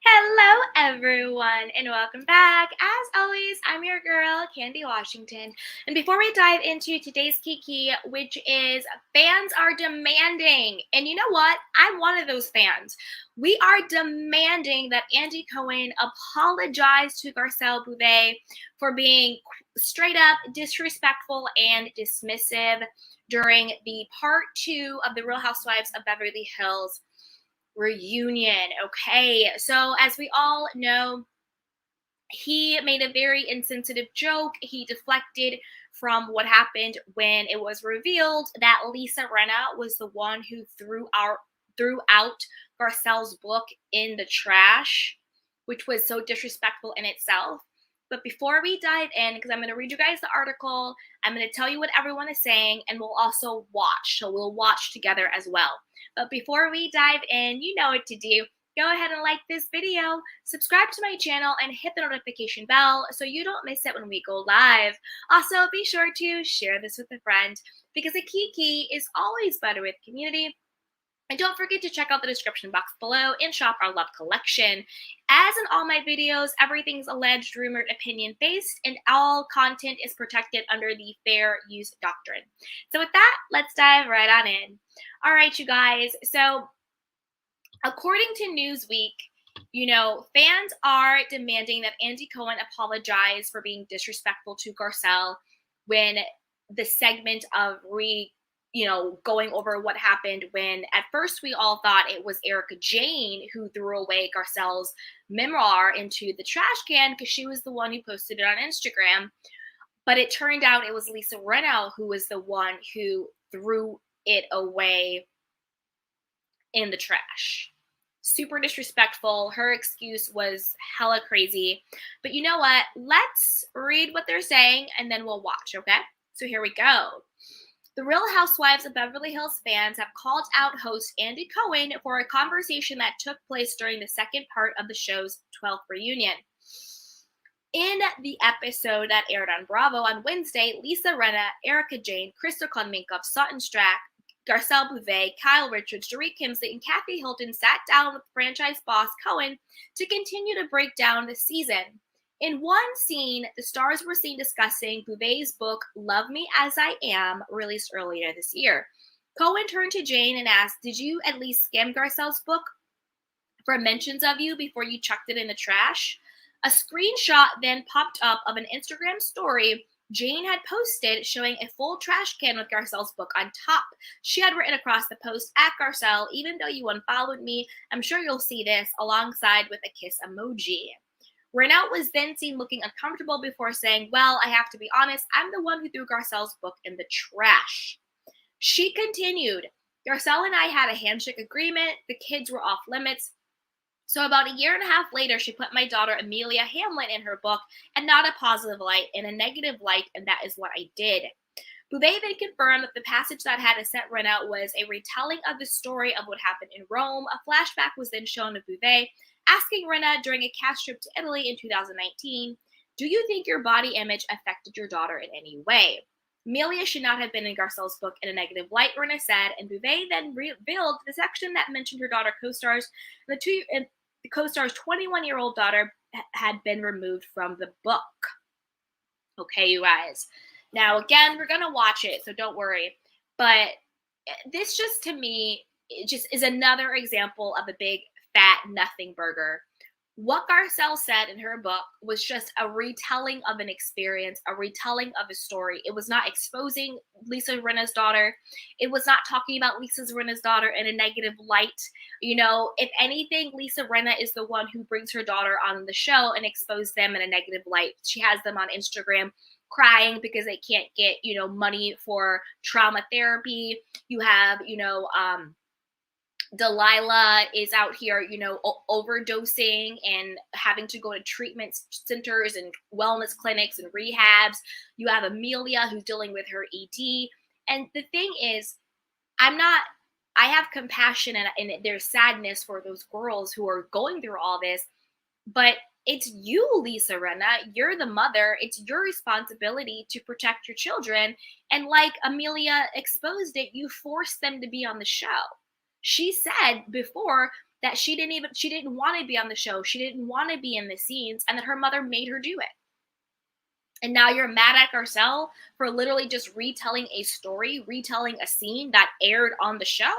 Hello, everyone, and welcome back. As always, I'm your girl, Candy Washington. And before we dive into today's Kiki, which is fans are demanding, and you know what? I'm one of those fans. We are demanding that Andy Cohen apologize to Garcelle for being straight up disrespectful and dismissive during the part 2 of the Real Housewives of Beverly Hills reunion. Okay, so as we all know, he made a very insensitive joke. He deflected from what happened when it was revealed that Lisa Rinna was the one who threw out Garcelle's book in the trash, which was so disrespectful in itself. But before we dive in, because I'm going to read you guys the article, I'm going to tell you what everyone is saying, and we'll also watch. So we'll watch together as well. But before we dive in, you know what to do. Go ahead and like this video, subscribe to my channel, and hit the notification bell so you don't miss it when we go live. Also, be sure to share this with a friend because a Kiki is always better with community. And don't forget to check out the description box below and shop our Love collection. As in all my videos, everything's alleged, rumored, opinion-based, and all content is protected under the fair use doctrine. So with that, let's dive right on in. All right, you guys. So according to Newsweek, fans are demanding that Andy Cohen apologize for being disrespectful to Garcelle when the segment of going over what happened when at first we all thought it was Erika Jane who threw away Garcelle's memoir into the trash can because she was the one who posted it on Instagram. But it turned out it was Lisa Rinna who was the one who threw it away in the trash. Super disrespectful. Her excuse was hella crazy. But you know what? Let's read what they're saying and then we'll watch, okay? So here we go. The Real Housewives of Beverly Hills fans have called out host Andy Cohen for a conversation that took place during the second part of the show's 12th reunion. In the episode that aired on Bravo on Wednesday, Lisa Rinna, Erika Jane, Crystal Minkoff, Sutton Strack, Garcelle Beauvais, Kyle Richards, Dorit Kemsley, and Kathy Hilton sat down with franchise boss Cohen to continue to break down the season. In one scene, the stars were seen discussing Beauvais' book, Love Me As I Am, released earlier this year. Cohen turned to Jane and asked, "Did you at least skim Garcelle's book for mentions of you before you chucked it in the trash?" A screenshot then popped up of an Instagram story Jane had posted showing a full trash can with Garcelle's book on top. She had written across the post, "At Garcelle, even though you unfollowed me, I'm sure you'll see this," alongside with a kiss emoji. Rinna was then seen looking uncomfortable before saying, "Well, I have to be honest, I'm the one who threw Garcelle's book in the trash." She continued, "Garcelle and I had a handshake agreement. The kids were off limits. So about a year and a half later, she put my daughter Amelia Hamlin in her book, and not a positive light, in a negative light, and that is what I did." Beauvais then confirmed that the passage that had sent Rinna was a retelling of the story of what happened in Rome. A flashback was then shown of Beauvais asking Rinna during a cast trip to Italy in 2019, "Do you think your body image affected your daughter in any way?" Amelia should not have been in Garcelle's book in a negative light, Rinna said, and Beauvais then revealed the section that mentioned her daughter co-stars. The co-star's 21-year-old daughter had been removed from the book. Okay, you guys. Now, again, we're going to watch it, so don't worry. But this just, to me, it just is another example of a big, fat nothing burger. What Garcelle said in her book was just a retelling of an experience, a retelling of a story. It was not exposing Lisa Rinna's daughter. It was not talking about Lisa Rinna's daughter in a negative light. If anything, Lisa Rinna is the one who brings her daughter on the show and exposes them in a negative light. She has them on Instagram crying because they can't get, money for trauma therapy. You have, Delilah is out here, overdosing and having to go to treatment centers and wellness clinics and rehabs. You have Amelia who's dealing with her ED. And the thing is, I have compassion and there's sadness for those girls who are going through all this, but it's you, Lisa Rinna. You're the mother. It's your responsibility to protect your children. And like Amelia exposed it, you forced them to be on the show. She said before, that she didn't want to be on the show. She didn't want to be in the scenes, and that her mother made her do it. And now you're mad at Garcelle for literally just retelling a story, retelling a scene that aired on the show?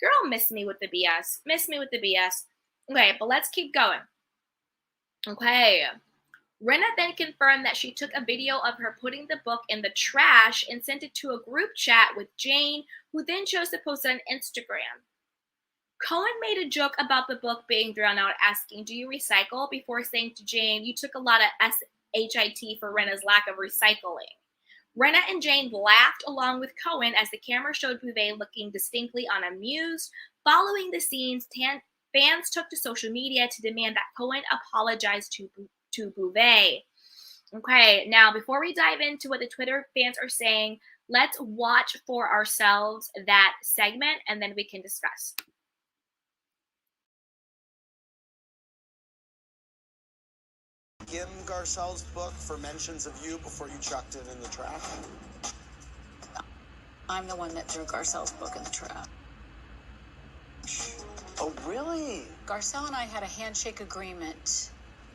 Girl, miss me with the BS. Miss me with the BS. Okay, but let's keep going. Okay. Rinna then confirmed that she took a video of her putting the book in the trash and sent it to a group chat with Jane, who then chose to post it on Instagram. Cohen made a joke about the book being thrown out, asking, "Do you recycle?" before saying to Jane, "You took a lot of SHIT for Rinna's lack of recycling." Rinna and Jane laughed along with Cohen as the camera showed Bouvet looking distinctly unamused. Following the scenes, fans took to social media to demand that Cohen apologize to Bouvet. Okay, now before we dive into what the Twitter fans are saying, let's watch for ourselves that segment and then we can discuss. In Garcelle's book for mentions of you before you chucked it in the trash? I'm the one that threw Garcelle's book in the trash. Oh, really? Garcelle and I had a handshake agreement.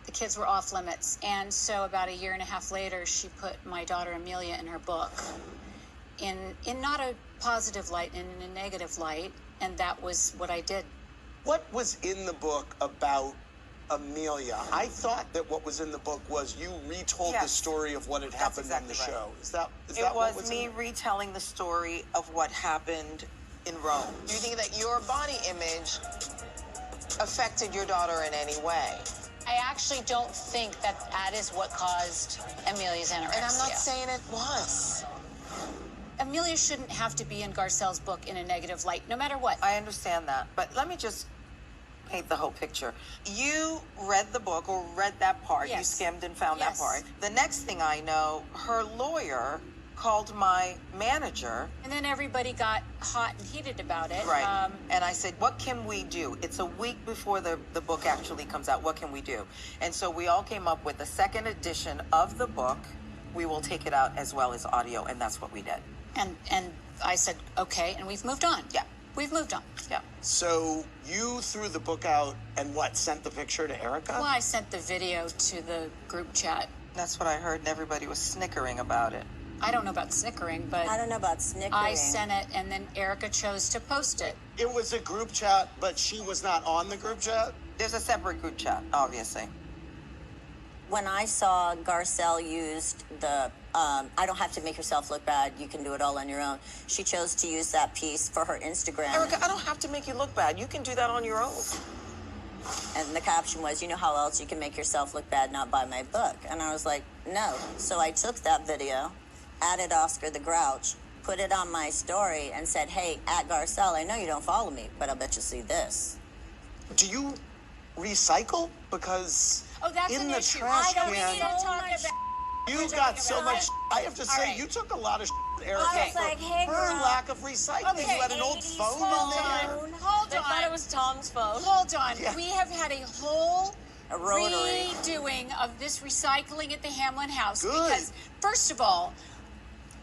The kids were off limits. And so about a year and a half later, she put my daughter Amelia in her book in not a positive light, in a negative light. And that was what I did. What was in the book about Amelia? I thought that what was in the book was you retold the story of what had happened in the show. Is that what was me retelling the story of what happened in rhobh. Do you think that your body image affected your daughter in any way? I actually don't think that is what caused Amelia's anorexia. And I'm not saying it was. Amelia shouldn't have to be in Garcelle's book in a negative light, no matter what. I understand that, but let me just paint the whole picture. You read the book or read that part. Yes. You skimmed and found Yes. that part. The next thing I know, her lawyer called my manager. And then everybody got hot and heated about it. Right. And I said, what can we do? It's a week before the book actually comes out. What can we do? And so we all came up with the second edition of the book. We will take it out as well as audio, and that's what we did. And I said, okay, and we've moved on. Yeah. We've moved on. Yeah. So you threw the book out and sent the picture to Erika? Well, I sent the video to the group chat. That's what I heard, and everybody was snickering about it. I don't know about snickering, but I don't know about snickering. I sent it, and then Erika chose to post it. It was a group chat, but she was not on the group chat? There's a separate group chat, obviously. When I saw Garcelle used the, I don't have to make yourself look bad, you can do it all on your own. She chose to use that piece for her Instagram. Erika, I don't have to make you look bad. You can do that on your own. And the caption was, you know how else you can make yourself look bad, not buy my book. And I was like, no. So I took that video, added Oscar the Grouch, put it on my story and said, hey, at Garcelle, I know you don't follow me, but I bet you see this. Do you recycle? Because that's in an the issue. trash I don't can, need to talk about. you got so much. I have to say, right. you took a lot of Erika I was for like, hey, her girl. lack of recycling. Okay, You had an old 80s phone Hold in there. on. Hold They on. thought it was Tom's phone. Hold on. Yeah. We have had a whole A rotary. redoing of this recycling at the Hamlin house. Good. Because, first of all,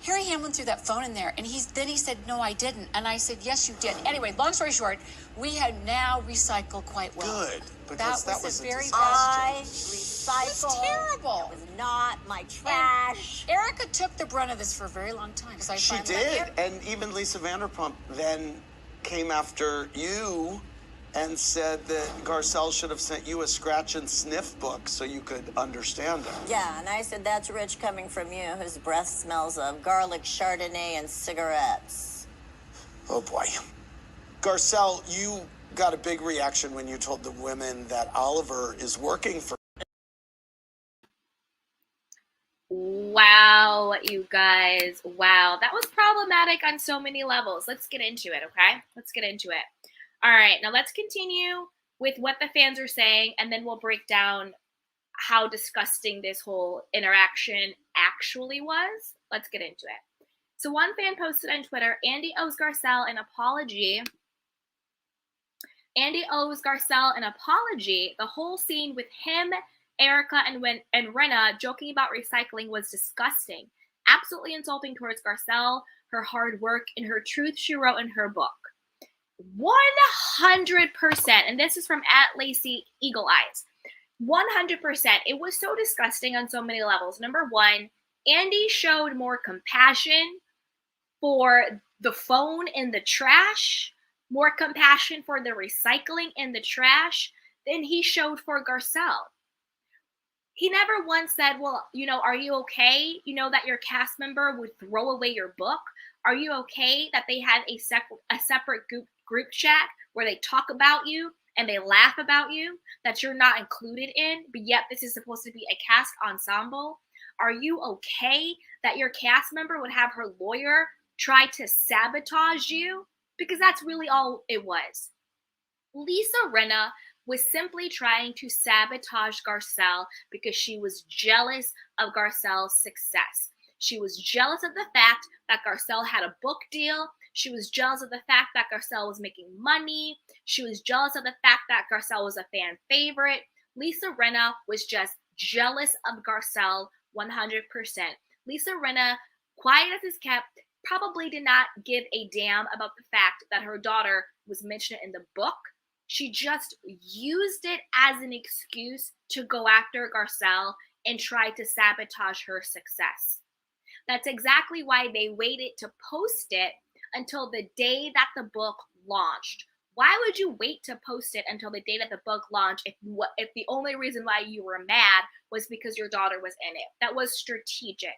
Harry Hamlin threw that phone in there, and he said, no, I didn't. And I said, yes, you did. Anyway, long story short, we have now recycled quite well. Good, because that was a a very disaster. I bad joke. recycle. It was terrible. It was not my trash. Erika took the brunt of this for a very long time. Because I She finally- did, and even Lisa Vanderpump then came after you and said that Garcelle should have sent you a scratch and sniff book so you could understand it. Yeah, and I said, that's rich coming from you, whose breath smells of garlic, Chardonnay, and cigarettes. Oh boy. Garcelle, you got a big reaction when you told the women that Oliver is working for. Wow, you guys. Wow. That was problematic on so many levels. Let's get into it, okay? Let's get into it. All right, now let's continue with what the fans are saying, and then we'll break down how disgusting this whole interaction actually was. Let's get into it. So one fan posted on Twitter, Andy owes Garcelle an apology. Andy owes Garcelle an apology. The whole scene with him, Erika, and Rinna joking about recycling was disgusting. Absolutely insulting towards Garcelle, her hard work, and her truth she wrote in her book. 100%, and this is from @Lacey Eagle Eyes. 100%. It was so disgusting on so many levels. Number one, Andy showed more compassion for the phone in the trash, more compassion for the recycling in the trash than he showed for Garcelle. He never once said, well, are you okay? That your cast member would throw away your book? Are you okay that they had a separate group chat where they talk about you and they laugh about you that you're not included in, but yet this is supposed to be a cast ensemble? Are you okay that your cast member would have her lawyer try to sabotage you? Because that's really all it was. Lisa Rinna was simply trying to sabotage Garcelle because she was jealous of Garcelle's success. She was jealous of the fact that Garcelle had a book deal. She was jealous of the fact that Garcelle was making money. She was jealous of the fact that Garcelle was a fan favorite. Lisa Rinna was just jealous of Garcelle 100%. Lisa Rinna, quiet as is kept, probably did not give a damn about the fact that her daughter was mentioned in the book. She just used it as an excuse to go after Garcelle and try to sabotage her success. That's exactly why they waited to post it until the day that the book launched. Why would you wait to post it until the day that the book launched if the only reason why you were mad was because your daughter was in it? That was strategic.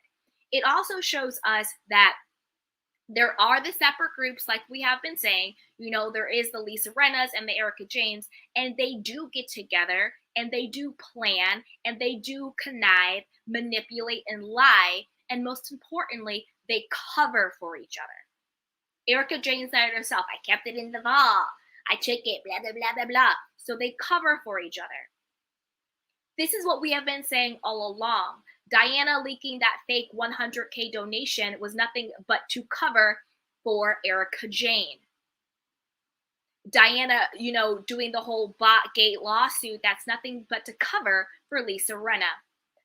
It also shows us that there are the separate groups, like we have been saying. There is the Lisa Rinnas and the Erika Jaynes, and they do get together, and they do plan, and they do connive, manipulate, and lie, and most importantly, they cover for each other. Erika Jaynes said herself, I kept it in the vault. I took it, blah, blah, blah, blah, blah. So they cover for each other. This is what we have been saying all along. Diana leaking that fake 100K donation was nothing but to cover for Erika Jayne. Diana, doing the whole Botgate lawsuit, that's nothing but to cover for Lisa Rinna.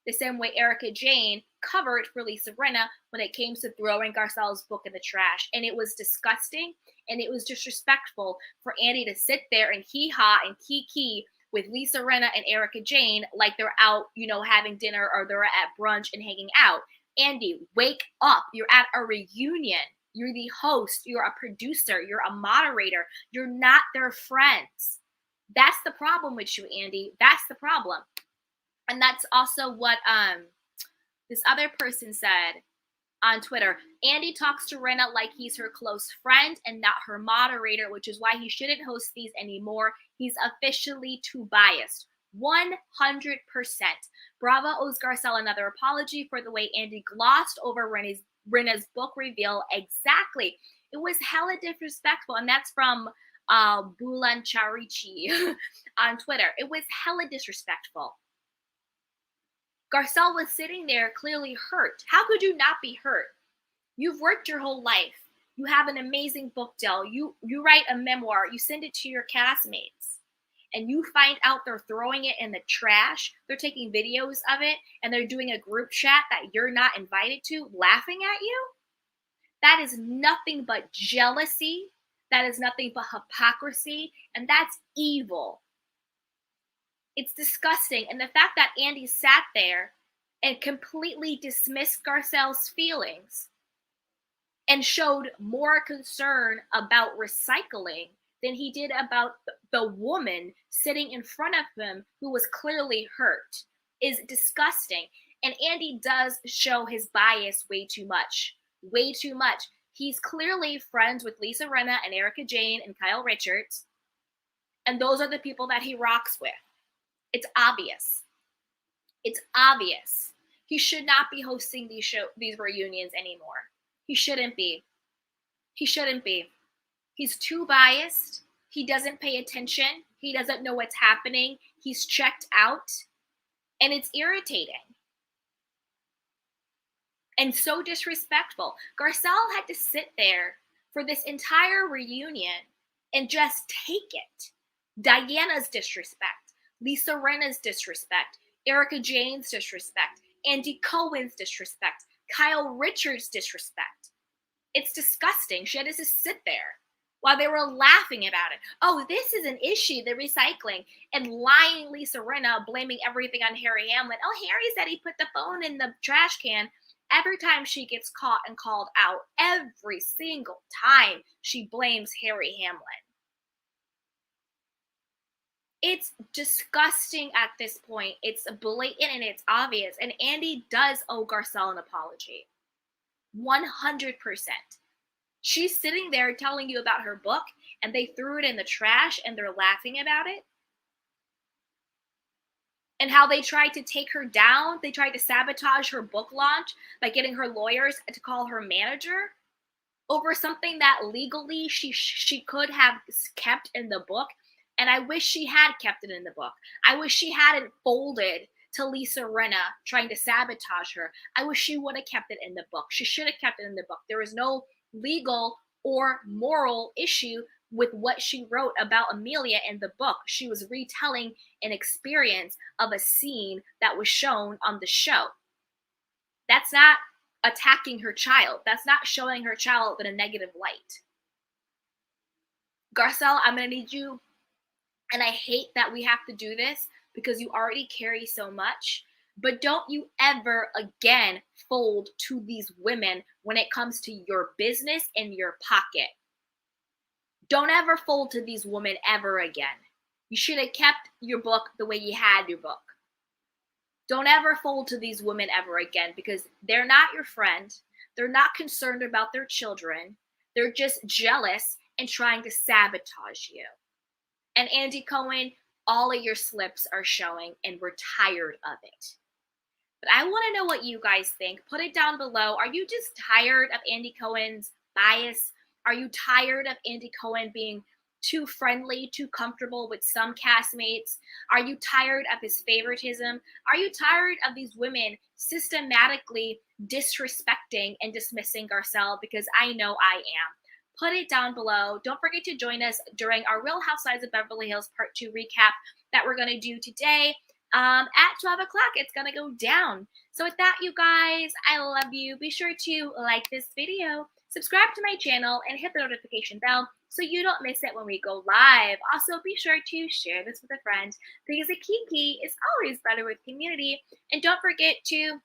The same way Erika Jayne covered for Lisa Rinna when it came to throwing Garcelle's book in the trash. And it was disgusting, and it was disrespectful for Andy to sit there and hee-haw and kiki with Lisa Rinna and Erika Jayne like they're out, having dinner, or they're at brunch and hanging out. Andy, wake up. You're at a reunion. You're the host. You're a producer. You're a moderator. You're not their friends. That's the problem with you, Andy. That's the problem. And that's also what this other person said on Twitter. Andy talks to Rinna like he's her close friend and not her moderator, which is why he shouldn't host these anymore. He's officially too biased. 100%. Bravo owes Garcelle another apology for the way Andy glossed over Rinna's book reveal. Exactly. It was hella disrespectful, and that's from Bulan Charichi on Twitter. It was hella disrespectful. Garcelle was sitting there clearly hurt. How could you not be hurt? You've worked your whole life. You have an amazing book deal. You write a memoir. You send it to your castmates. And you find out they're throwing it in the trash. They're taking videos of it. And they're doing a group chat that you're not invited to, laughing at you. That is nothing but jealousy. That is nothing but hypocrisy. And that's evil. It's disgusting. And the fact that Andy sat there and completely dismissed Garcelle's feelings and showed more concern about recycling than he did about the woman sitting in front of him who was clearly hurt is disgusting. And Andy does show his bias way too much. Way too much. He's clearly friends with Lisa Rinna and Erika Jayne and Kyle Richards. And those are the people that he rocks with. It's obvious. It's obvious. He should not be hosting these reunions anymore. He shouldn't be. He shouldn't be. He's too biased. He doesn't pay attention. He doesn't know what's happening. He's checked out. And it's irritating. And so disrespectful. Garcelle had to sit there for this entire reunion and just take it. Diana's disrespect. Lisa Rinna's disrespect. Erika Jayne's disrespect. Andy Cohen's disrespect. Kyle Richards' disrespect. It's disgusting. She had to just sit there while they were laughing about it. Oh, this is an issue, the recycling, and lying Lisa Rinna, blaming everything on Harry Hamlin. Oh, Harry said he put the phone in the trash can. Every time she gets caught and called out, every single time she blames Harry Hamlin. It's disgusting at this point. It's blatant and it's obvious. And Andy does owe Garcelle an apology. 100%. She's sitting there telling you about her book, and they threw it in the trash and they're laughing about it. And how they tried to take her down. They tried to sabotage her book launch by getting her lawyers to call her manager over something that legally she could have kept in the book. And I wish she had kept it in the book. I wish she hadn't folded to Lisa Rinna trying to sabotage her. I wish she would have kept it in the book. She should have kept it in the book. There was no legal or moral issue with what she wrote about Amelia in the book. She was retelling an experience of a scene that was shown on the show. That's not attacking her child. That's not showing her child in a negative light. Garcelle, I'm going to need you, and I hate that we have to do this because you already carry so much, but don't you ever again fold to these women when it comes to your business and your pocket. Don't ever fold to these women ever again. You should have kept your book the way you had your book. Don't ever fold to these women ever again because they're not your friend. They're not concerned about their children. They're just jealous and trying to sabotage you. And Andy Cohen, all of your slips are showing and we're tired of it. But I want to know what you guys think. Put it down below. Are you just tired of Andy Cohen's bias? Are you tired of Andy Cohen being too friendly, too comfortable with some castmates? Are you tired of his favoritism? Are you tired of these women systematically disrespecting and dismissing Garcelle? Because I know I am. Put it down below. Don't forget to join us during our Real Housewives of Beverly Hills Part 2 recap that we're going to do today. At 12 o'clock, it's going to go down. So with that, you guys, I love you. Be sure to like this video, subscribe to my channel, and hit the notification bell so you don't miss it when we go live. Also, be sure to share this with a friend because a kiki is always better with community. And don't forget to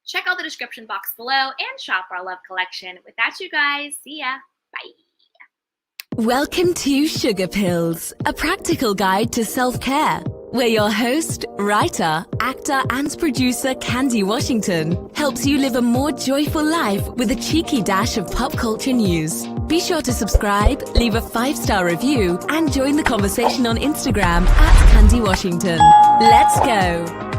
check out the description box below and shop our love collection. With that, you guys, see ya. Bye. Welcome to Sugar Pills, a practical guide to self-care, where your host, writer, actor, and producer Candy Washington helps you live a more joyful life with a cheeky dash of pop culture news. Be sure to subscribe, leave a 5-star review, and join the conversation on Instagram at Candy Washington. Let's go!